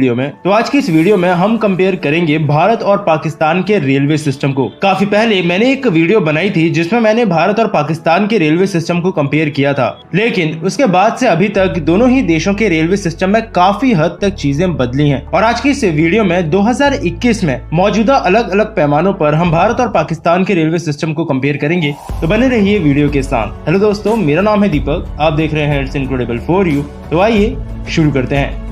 Video में। तो आज की इस वीडियो में हम कंपेयर करेंगे भारत और पाकिस्तान के रेलवे सिस्टम को। काफी पहले मैंने एक वीडियो बनाई थी जिसमें मैंने भारत और पाकिस्तान के रेलवे सिस्टम को कंपेयर किया था, लेकिन उसके बाद से अभी तक दोनों ही देशों के रेलवे सिस्टम में काफी हद तक चीजें बदली हैं। और आज की इस वीडियो में 2021 में मौजूदा अलग अलग पैमानों पर हम भारत और पाकिस्तान के रेलवे सिस्टम को कंपेयर करेंगे। तो बने रहिए वीडियो के साथ। हेलो दोस्तों, मेरा नाम है दीपक, आप देख रहे हैं इट्स इनक्रेडिबल फॉर यू। तो आइए शुरू करते हैं।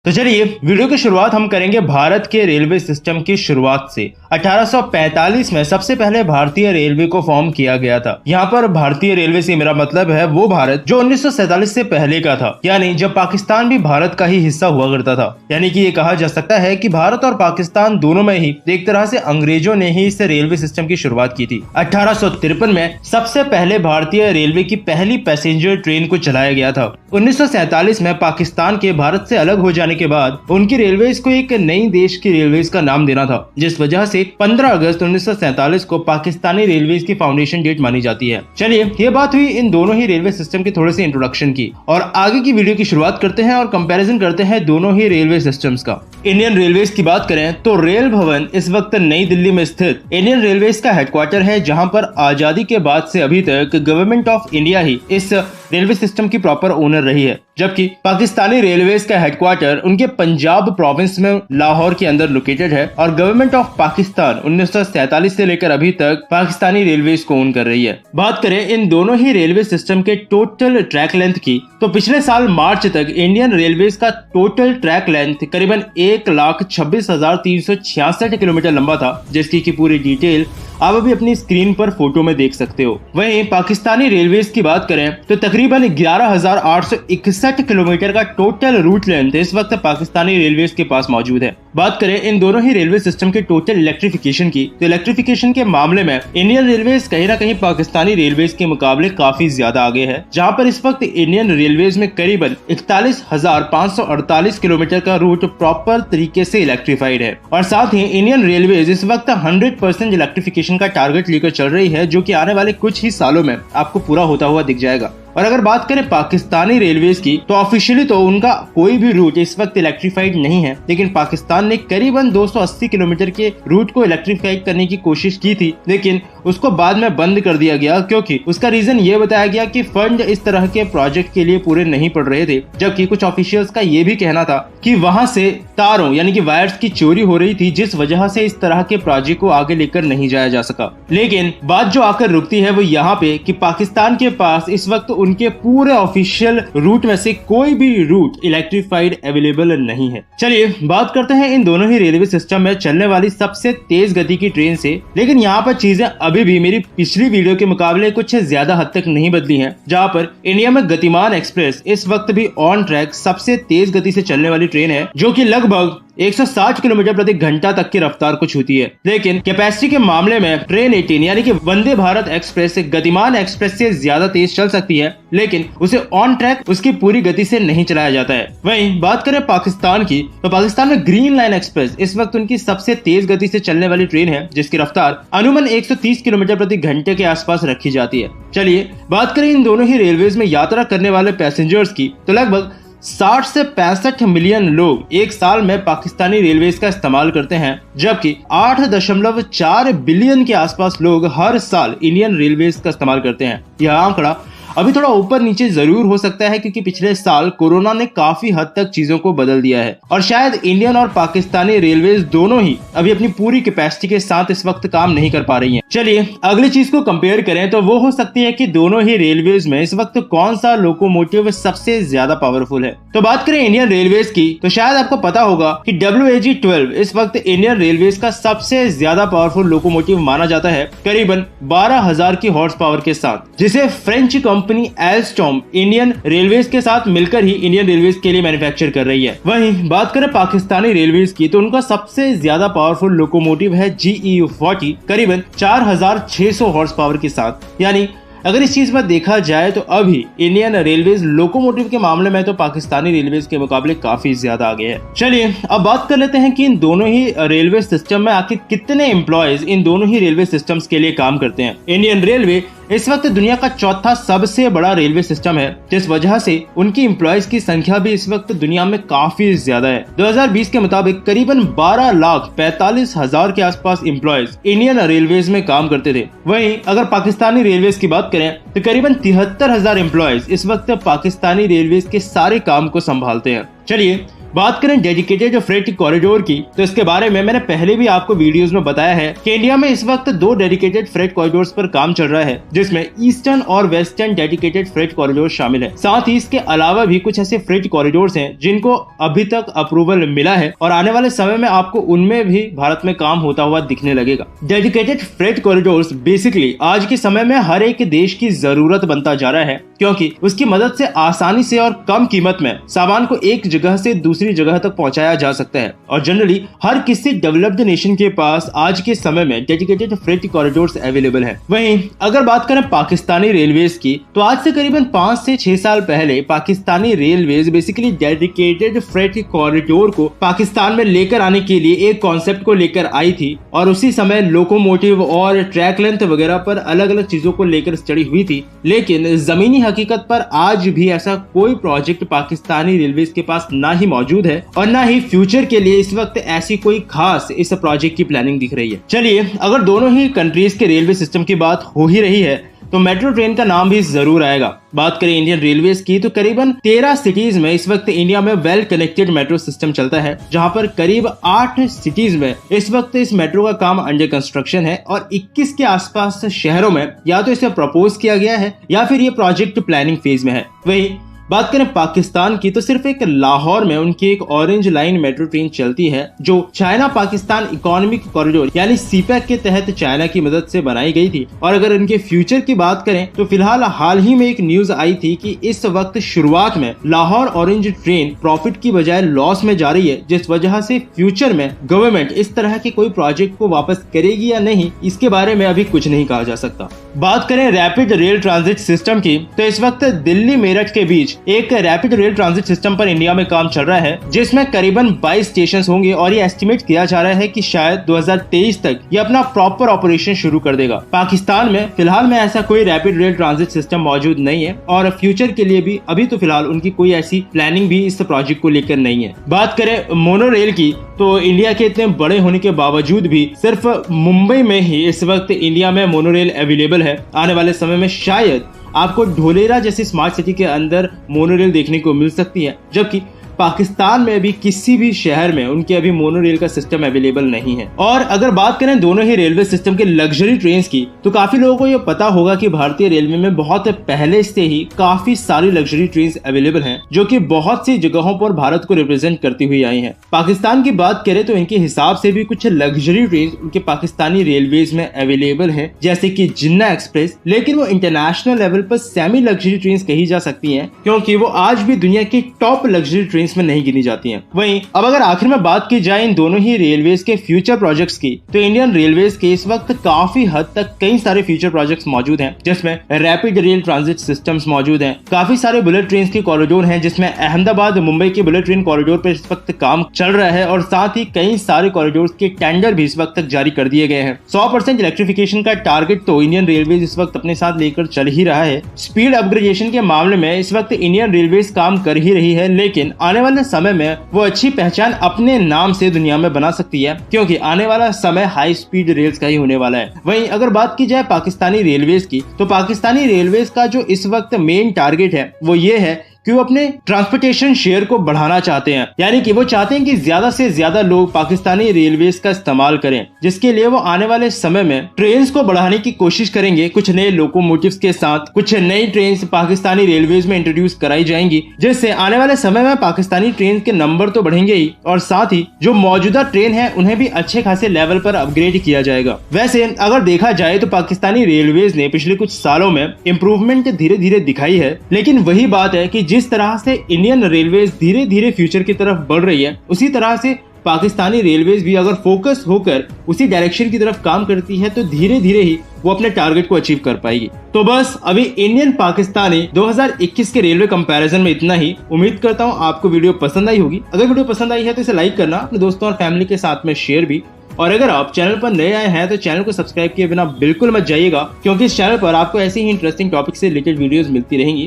तो चलिए वीडियो की शुरुआत हम करेंगे भारत के रेलवे सिस्टम की शुरुआत से। 1845 में सबसे पहले भारतीय रेलवे को फॉर्म किया गया था। यहाँ पर भारतीय रेलवे से मेरा मतलब है वो भारत जो 1947 से पहले का था, यानी जब पाकिस्तान भी भारत का ही हिस्सा हुआ करता था। यानी कि ये कहा जा सकता है कि भारत और पाकिस्तान दोनों में ही एक तरह से अंग्रेजों ने ही इस रेलवे सिस्टम की शुरुआत की थी। 1853 में सबसे पहले भारतीय रेलवे की पहली पैसेंजर ट्रेन को चलाया गया था। 1947 में पाकिस्तान के भारत से अलग हो जाने के बाद उनकी रेलवेज को एक नई देश की रेलवेज का नाम देना था, जिस वजह से 15 अगस्त 1947 को पाकिस्तानी रेलवेज की फाउंडेशन डेट मानी जाती है। चलिए, ये बात हुई इन दोनों ही रेलवे सिस्टम की थोड़ी सी इंट्रोडक्शन की, और आगे की वीडियो की शुरुआत करते हैं और कंपैरिजन करते हैं दोनों ही रेलवे सिस्टम्स का। इंडियन रेलवेज की बात करें तो रेल भवन इस वक्त नई दिल्ली में स्थित इंडियन रेलवेज का हेडक्वार्टर है, जहां पर आजादी के बाद से अभी तक गवर्नमेंट ऑफ इंडिया ही इस रेलवे सिस्टम की प्रॉपर ओनर रही है, जबकि पाकिस्तानी रेलवेज का हेडक्वार्टर उनके पंजाब प्रोविंस में लाहौर के अंदर लोकेटेड है। और गवर्नमेंट ऑफ पाकिस्तान 1947 से लेकर अभी तक पाकिस्तानी रेलवेज को ओन कर रही है। बात करें इन दोनों ही रेलवे सिस्टम के टोटल ट्रैक लेंथ की, तो पिछले साल मार्च तक इंडियन रेलवेज का टोटल ट्रैक लेंथ करीबन 1,26,366 किलोमीटर लंबा था, जिसकी की पूरी डिटेल आप अभी अपनी स्क्रीन पर फोटो में देख सकते हो। वहीं पाकिस्तानी रेलवेज की बात करें तो तकरीबन 11,861 किलोमीटर का टोटल रूट लेंथ इस वक्त पाकिस्तानी रेलवेज के पास मौजूद है। बात करें इन दोनों ही रेलवे सिस्टम के टोटल इलेक्ट्रिफिकेशन की, तो इलेक्ट्रिफिकेशन के मामले में इंडियन रेलवेज कहीं ना कहीं पाकिस्तानी रेलवेज के मुकाबले काफी ज्यादा आगे है, जहां पर इस वक्त इंडियन रेलवेज में करीबन 41,548 किलोमीटर का रूट प्रॉपर तरीके से इलेक्ट्रीफाइड है। और साथ ही इंडियन रेलवेज इस वक्त 100% इलेक्ट्रिफिकेशन का टारगेट लेकर चल रही है, जो कि आने वाले कुछ ही सालों में आपको पूरा होता हुआ दिख जाएगा। और अगर बात करें पाकिस्तानी रेलवेज की, तो ऑफिशियली तो उनका कोई भी रूट इस वक्त इलेक्ट्रीफाइड नहीं है, लेकिन पाकिस्तान ने करीबन 280 किलोमीटर के रूट को इलेक्ट्रीफाइड करने की कोशिश की थी, लेकिन उसको बाद में बंद कर दिया गया, क्योंकि उसका रीजन ये बताया गया कि फंड इस तरह के प्रोजेक्ट के लिए पूरे नहीं पड़ रहे थे। जबकि कुछ ऑफिशियल्स का ये भी कहना था कि वहां से तारों यानी कि वायर्स की चोरी हो रही थी, जिस वजह से इस तरह के प्रोजेक्ट को आगे लेकर नहीं जाया जा सका। लेकिन बात जो आकर रुकती है वो यहाँ पे कि पाकिस्तान के पास इस वक्त उनके पूरे ऑफिशियल रूट में से कोई भी रूट इलेक्ट्रीफाइड अवेलेबल नहीं है। चलिए बात करते हैं इन दोनों ही रेलवे सिस्टम में चलने वाली सबसे तेज गति की ट्रेन से। लेकिन यहाँ पर चीजें अभी भी मेरी पिछली वीडियो के मुकाबले कुछ ज्यादा हद तक नहीं बदली हैं, जहाँ पर इंडिया में गतिमान एक्सप्रेस इस वक्त भी ऑन ट्रैक सबसे तेज गति से चलने वाली ट्रेन है, जो कि लगभग 160 किलोमीटर प्रति घंटा तक की रफ्तार को छूती है। लेकिन कैपेसिटी के मामले में ट्रेन 18 यानी कि वंदे भारत एक्सप्रेस गतिमान एक्सप्रेस से ज्यादा तेज चल सकती है, लेकिन उसे ऑन ट्रैक उसकी पूरी गति से नहीं चलाया जाता है। वहीं बात करें पाकिस्तान की, तो पाकिस्तान में ग्रीन लाइन एक्सप्रेस इस वक्त उनकी सबसे तेज गति से चलने वाली ट्रेन है, जिसकी रफ्तार अनुमान 130 किलोमीटर प्रति घंटे के आसपास रखी जाती है। चलिए बात करें इन दोनों ही रेलवेज में यात्रा करने वाले पैसेंजर्स की, तो लगभग 60 से 65 मिलियन लोग एक साल में पाकिस्तानी रेलवेज का इस्तेमाल करते हैं, जबकि 8.4 बिलियन के आसपास लोग हर साल इंडियन रेलवेज का इस्तेमाल करते हैं। यह आंकड़ा अभी थोड़ा ऊपर नीचे जरूर हो सकता है, क्योंकि पिछले साल कोरोना ने काफी हद तक चीजों को बदल दिया है, और शायद इंडियन और पाकिस्तानी रेलवेज दोनों ही अभी अपनी पूरी कैपेसिटी के साथ इस वक्त काम नहीं कर पा रही हैं। चलिए अगली चीज को कंपेयर करें तो वो हो सकती है कि दोनों ही रेलवेज में इस वक्त कौन सा लोकोमोटिव सबसे ज्यादा पावरफुल है। तो बात करें इंडियन रेलवेज की, तो शायद आपको पता होगा कि WAG-12 इस वक्त इंडियन रेलवेज का सबसे ज्यादा पावरफुल लोकोमोटिव माना जाता है, करीबन 12,000 की हॉर्स पावर के साथ, जिसे French company Alstom Indian railways के साथ मिलकर ही इंडियन रेलवेज के लिए मैन्युफैक्चर कर रही है। वहीं बात करें पाकिस्तानी रेलवेज की, तो उनका सबसे ज्यादा पावरफुल लोकोमोटिव है GEU-40 करीबन 4,600 हॉर्स पावर के साथ। यानी अगर इस चीज पर देखा जाए तो अभी इंडियन रेलवेज लोकोमोटिव के मामले में तो पाकिस्तानी रेलवेज के मुकाबले काफी ज्यादा आगे है। चलिए अब बात कर लेते हैं कि इन दोनों ही रेलवे सिस्टम में आखिर कितने एम्प्लॉयज इन दोनों ही रेलवे सिस्टम्स के लिए काम करते हैं। इंडियन रेलवे इस वक्त दुनिया का चौथा सबसे बड़ा रेलवे सिस्टम है, जिस वजह से उनकी एम्प्लॉयज की संख्या भी इस वक्त दुनिया में काफी ज्यादा है। 2020 के मुताबिक करीबन 12,45,000 के आसपास एम्प्लॉयज इंडियन रेलवेज में काम करते थे। वहीं अगर पाकिस्तानी रेलवेज की बात करें तो करीबन 73,000 एम्प्लॉयज इस वक्त पाकिस्तानी रेलवेज के सारे काम को संभालते हैं। चलिए बात करें डेडिकेटेड फ्रेट कॉरिडोर की, तो इसके बारे में मैंने पहले भी आपको वीडियोस में बताया है कि इंडिया में इस वक्त 2 डेडिकेटेड फ्रेट कॉरिडोर्स पर काम चल रहा है, जिसमें ईस्टर्न और वेस्टर्न डेडिकेटेड फ्रेट कॉरिडोर शामिल है। साथ ही इसके अलावा भी कुछ ऐसे फ्रेट कॉरिडोर्स हैं जिनको अभी तक अप्रूवल मिला है और आने वाले समय में आपको उनमें भी भारत में काम होता हुआ दिखने लगेगा। डेडिकेटेड फ्रेट कॉरिडोर्स बेसिकली आज के समय में हर एक देश की जरूरत बनता जा रहा है, क्योंकि उसकी मदद से आसानी से और कम कीमत में सामान को एक जगह से दूसरी जगह तक पहुंचाया जा सकता है। और जनरली हर किसी डेवलप्ड नेशन के पास आज के समय में डेडिकेटेड फ्रेट कॉरिडोर्स अवेलेबल है। वहीं अगर बात करें पाकिस्तानी रेलवेज की, तो आज से करीबन 5 से 6 साल पहले Pakistani railways basically dedicated freight corridor को पाकिस्तान में लेकर आने के लिए एक कॉन्सेप्ट को लेकर आई थी और उसी समय लोकोमोटिव और ट्रैक लेंथ वगैरह पर अलग अलग चीजों को लेकर स्टडी हुई थी। लेकिन जमीनी हकीकत पर आज भी ऐसा कोई प्रोजेक्ट पाकिस्तानी रेलवेज के पास ना ही मौजूद है और ना ही फ्यूचर के लिए इस वक्त ऐसी कोई खास इस प्रोजेक्ट की प्लानिंग दिख रही है। चलिए अगर दोनों ही कंट्रीज के रेलवे सिस्टम की बात हो ही रही है तो मेट्रो ट्रेन का नाम भी जरूर आएगा। बात करें इंडियन रेलवेज की, तो करीबन 13 सिटीज में इस वक्त इंडिया में वेल कनेक्टेड मेट्रो सिस्टम चलता है, जहां पर करीब 8 सिटीज में इस वक्त इस मेट्रो का काम अंडर कंस्ट्रक्शन है और 21 के आसपास शहरों में या तो इसे प्रपोज किया गया है या फिर ये प्रोजेक्ट प्लानिंग फेज में है। वहीं बात करें पाकिस्तान की, तो सिर्फ एक लाहौर में उनकी एक ऑरेंज लाइन मेट्रो ट्रेन चलती है, जो चाइना पाकिस्तान इकोनॉमिक कॉरिडोर यानी सीपैक के तहत चाइना की मदद से बनाई गई थी। और अगर इनके फ्यूचर की बात करें तो फिलहाल हाल ही में एक न्यूज आई थी कि इस वक्त शुरुआत में लाहौर ऑरेंज ट्रेन प्रॉफिट की बजाय लॉस में जा रही है, जिस वजह से फ्यूचर में गवर्नमेंट इस तरह के कोई प्रोजेक्ट को वापस करेगी या नहीं, इसके बारे में अभी कुछ नहीं कहा जा सकता। बात करें रैपिड रेल ट्रांजिट सिस्टम की, तो इस वक्त दिल्ली मेरठ के बीच एक रैपिड रेल ट्रांजिट सिस्टम पर इंडिया में काम चल रहा है, जिसमें करीबन 22 स्टेशन होंगे और ये एस्टिमेट किया जा रहा है कि शायद 2023 तक ये अपना प्रॉपर ऑपरेशन शुरू कर देगा। पाकिस्तान में फिलहाल में ऐसा कोई रैपिड रेल ट्रांजिट सिस्टम मौजूद नहीं है और फ्यूचर के लिए भी अभी तो फिलहाल उनकी कोई ऐसी प्लानिंग भी इस प्रोजेक्ट को लेकर नहीं है। बात करें मोनो रेल की, तो इंडिया के इतने बड़े होने के बावजूद भी सिर्फ मुंबई में ही इस वक्त इंडिया में मोनो रेल अवेलेबल है। आने वाले समय में शायद आपको ढोलेरा जैसी स्मार्ट सिटी के अंदर मोनोरेल देखने को मिल सकती है, जबकि पाकिस्तान में भी किसी भी शहर में उनके अभी मोनोरेल का सिस्टम अवेलेबल नहीं है। और अगर बात करें दोनों ही रेलवे सिस्टम के लग्जरी ट्रेन्स की, तो काफी लोगों को ये पता होगा कि भारतीय रेलवे में बहुत पहले से ही काफी सारी लग्जरी ट्रेन्स अवेलेबल हैं, जो कि बहुत सी जगहों पर भारत को रिप्रेजेंट करती हुई आई हैं। पाकिस्तान की बात करें तो इनके हिसाब से भी कुछ लग्जरी ट्रेन उनके पाकिस्तानी रेलवेज में अवेलेबल है, जैसे की जिन्ना एक्सप्रेस, लेकिन वो इंटरनेशनल लेवल पर सेमी लग्जरी ट्रेन कही जा सकती है, क्योंकि वो आज भी दुनिया की टॉप लग्जरी ट्रेन में नहीं गिनी जाती हैं। वहीं अब अगर आखिर में बात की जाए इन दोनों ही रेलवेज के फ्यूचर प्रोजेक्ट्स की, तो इंडियन रेलवेज के इस वक्त काफी हद तक कई सारे फ्यूचर प्रोजेक्ट्स मौजूद हैं, जिसमें रैपिड रेल ट्रांजिट सिस्टम्स मौजूद हैं, काफी सारे बुलेट ट्रेन के कॉरिडोर हैं, जिसमें अहमदाबाद मुंबई के बुलेट ट्रेन कॉरिडोर पर इस वक्त काम चल रहा है और साथ ही कई सारे कॉरिडोर के टेंडर भी इस वक्त तक जारी कर दिए गए हैं। 100% इलेक्ट्रिफिकेशन का टारगेट तो इंडियन रेलवेज इस वक्त अपने साथ लेकर चल ही रहा है। स्पीड अपग्रेडेशन के मामले में इस वक्त इंडियन रेलवेज काम कर ही रही है, लेकिन आने वाले समय में वो अच्छी पहचान अपने नाम से दुनिया में बना सकती है, क्योंकि आने वाला समय हाई स्पीड रेल्स का ही होने वाला है। वहीं अगर बात की जाए पाकिस्तानी रेलवेज की, तो पाकिस्तानी रेलवेज का जो इस वक्त मेन टारगेट है वो ये है कि वो अपने ट्रांसपोर्टेशन शेयर को बढ़ाना चाहते हैं, यानी कि वो चाहते हैं कि ज्यादा से ज्यादा लोग पाकिस्तानी रेलवेज का इस्तेमाल करें, जिसके लिए वो आने वाले समय में ट्रेन्स को बढ़ाने की कोशिश करेंगे। कुछ नए लोकोमोटिव्स के साथ कुछ नई ट्रेन्स पाकिस्तानी रेलवेज में इंट्रोड्यूस कराई जाएंगी, जिससे आने वाले समय में पाकिस्तानी ट्रेन के नंबर तो बढ़ेंगे ही और साथ ही जो मौजूदा ट्रेन है उन्हें भी अच्छे खासे लेवल पर अपग्रेड किया जाएगा। वैसे अगर देखा जाए तो पाकिस्तानी रेलवेज ने पिछले कुछ सालों में इम्प्रूवमेंट धीरे धीरे दिखाई है, लेकिन वही बात है कि जिस तरह से इंडियन रेलवेज धीरे धीरे फ्यूचर की तरफ बढ़ रही है, उसी तरह से पाकिस्तानी रेलवेज भी अगर फोकस होकर उसी डायरेक्शन की तरफ काम करती है तो धीरे धीरे ही वो अपने टारगेट को अचीव कर पाएगी। तो बस अभी इंडियन पाकिस्तानी 2021 के रेलवे कंपैरिजन में इतना ही। उम्मीद करता हूँ आपको वीडियो पसंद आई होगी। अगर वीडियो पसंद आई है तो इसे लाइक करना, अपने दोस्तों और फैमिली के साथ में शेयर भी और अगर आप चैनल पर नए आए हैं तो चैनल को सब्सक्राइब किए बिना बिल्कुल मत जाइएगा, क्योंकि इस चैनल पर आपको ऐसी ही इंटरेस्टिंग टॉपिक से रिलेटेड वीडियोस मिलती रहेंगी।